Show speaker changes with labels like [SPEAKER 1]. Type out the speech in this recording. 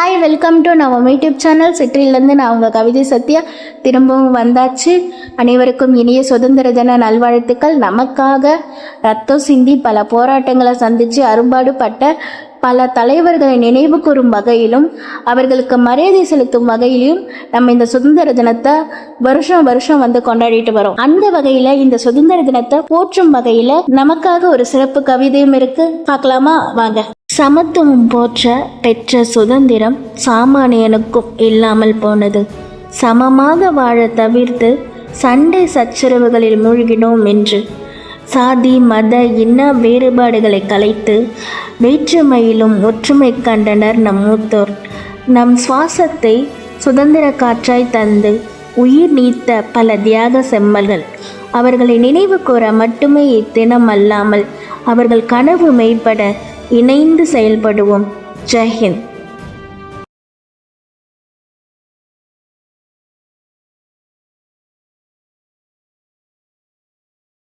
[SPEAKER 1] Hi, welcome to நம்ம YouTube channel. சிற்றிலிருந்து நான் உங்கள் கவிதை சத்யா திரும்பவும் வந்தாச்சு. அனைவருக்கும் இனிய சுதந்திர தின நல்வாழ்த்துக்கள். நமக்காக ரத்தம் சிந்தி பல போராட்டங்களை சந்தித்து அரும்பாடுபட்ட பல தலைவர்களை நினைவு கூறும் வகையிலும் அவர்களுக்கு மரியாதை செலுத்தும் வகையிலும் நம்ம இந்த சுதந்திர தினத்தை வருஷம் வருஷம் கொண்டாடிட்டு வரோம். அந்த வகையில் இந்த சுதந்திர தினத்தை போற்றும் வகையில் நமக்காக ஒரு சிறப்பு கவிதையும் இருக்கு. பார்க்கலாமா? வாங்க. சமத்துவம் போற்ற பெற்ற சுதந்திரம் சாமானியனுக்கும் இல்லாமல் போனது. சமமாக வாழ தவிர்த்து சண்டை சச்சரவுகளில் மூழ்கினோம் என்று சாதி மத இன வேறுபாடுகளை கலைத்து வேற்றுமையிலும் ஒற்றுமை கண்டனர் நம் மூத்தோர். நம் சுவாசத்தை சுதந்திர காற்றாய் தந்து உயிர் நீத்த பல தியாக செம்மல்கள். அவர்களை நினைவு கூற மட்டுமே இத்தினம் அல்லாமல் அவர்கள் கனவு மெய்ப்பட இணைந்து செயல்படுவோம். ஜெய் ஹிந்த்.